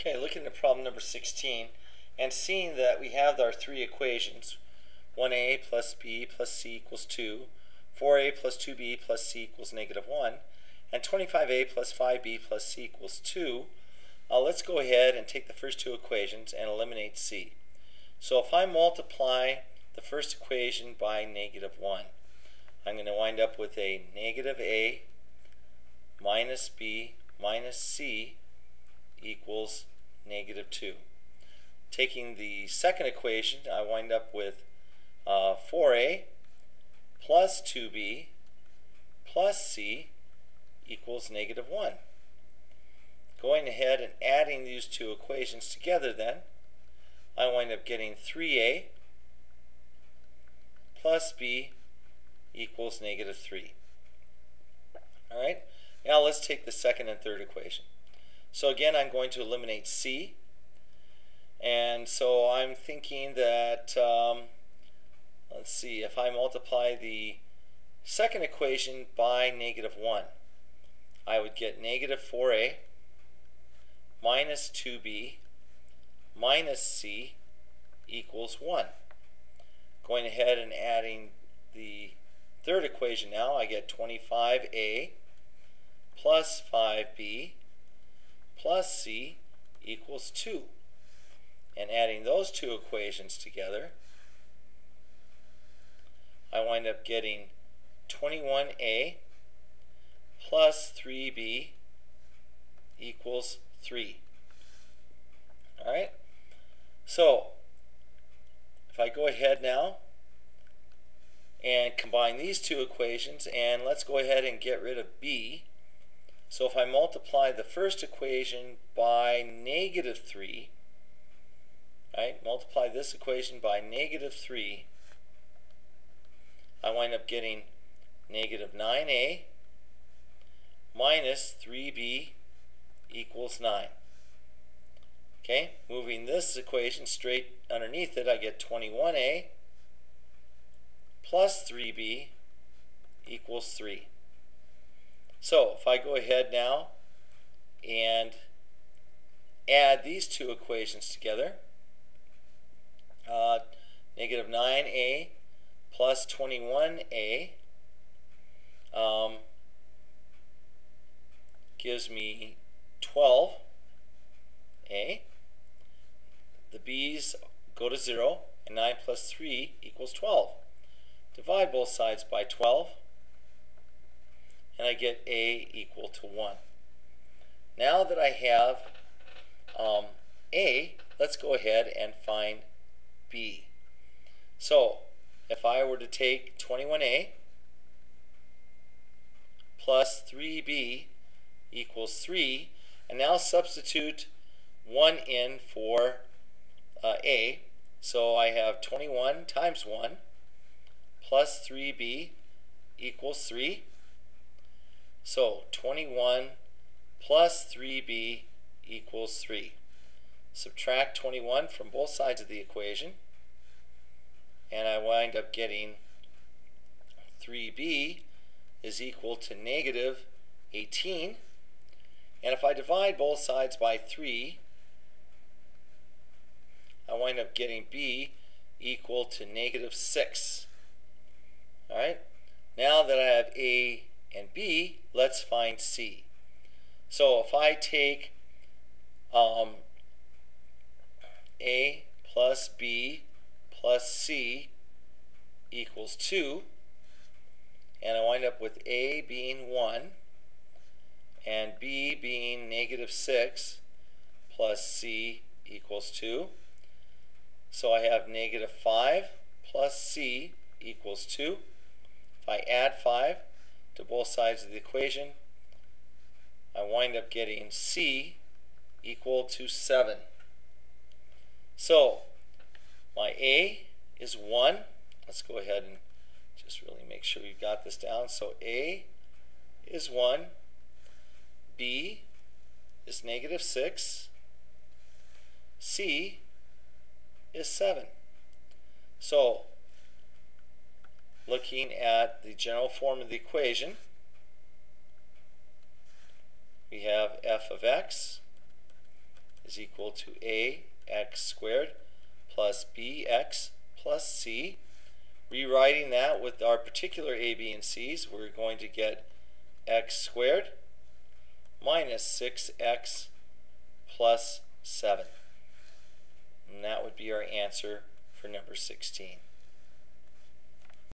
Okay, looking at problem number 16 and seeing that we have our three equations, 1a plus b plus c equals 2, 4a plus 2b plus c equals negative 1, and 25a plus 5b plus c equals 2, let's go ahead and take the first two equations and eliminate c. So if I multiply the first equation by negative 1, I'm going to wind up with a negative a minus b minus c equals negative 2. Taking the second equation, I wind up with 4a plus 2b plus c equals negative 1. Going ahead and adding these two equations together then, I wind up getting 3a plus b equals negative 3. Alright, now let's take the second and third equation. So again, I'm going to eliminate c, and so I'm thinking that, let's see, if I multiply the second equation by negative 1, I would get negative 4a minus 2b minus c equals 1. Going ahead and adding the third equation now, I get 25a plus 5b plus c equals 2. And adding those two equations together, I wind up getting 21a plus 3b equals 3. Alright? So, if I go ahead now and combine these two equations, and let's go ahead and get rid of b. So if I multiply the first equation by negative 3, right, multiply this equation by negative 3, I wind up getting negative 9a minus 3b equals 9. Okay, moving this equation straight underneath it, I get 21a plus 3b equals 3. So if I go ahead now and add these two equations together, negative 9a plus 21a gives me 12a. The b's go to 0, and 9 plus 3 equals 12. Divide both sides by 12, and I get a equal to 1. Now that I have a, let's go ahead and find b. So if I were to take 21a plus 3b equals 3, and now substitute 1 in for a, so I have 21 times 1 plus 3b equals 3. So 21 plus 3b equals 3. Subtract 21 from both sides of the equation, and I wind up getting 3b is equal to negative 18. And if I divide both sides by 3, I wind up getting b equal to negative 6. Alright, now that I have a and b, let's find c. So if I take a plus b plus c equals 2, and I wind up with a being 1 and b being negative 6 plus c equals 2. So I have negative 5 plus c equals 2. If I add 5 to both sides of the equation, I wind up getting c equal to 7. So my a is 1. Let's go ahead and just really make sure you've got this down. So a is 1, b is negative 6, c is 7. So looking at the general form of the equation, we have f of x is equal to ax squared plus bx plus c. Rewriting that with our particular a, b, and c's, we're going to get x squared minus 6x plus 7. And that would be our answer for number 16.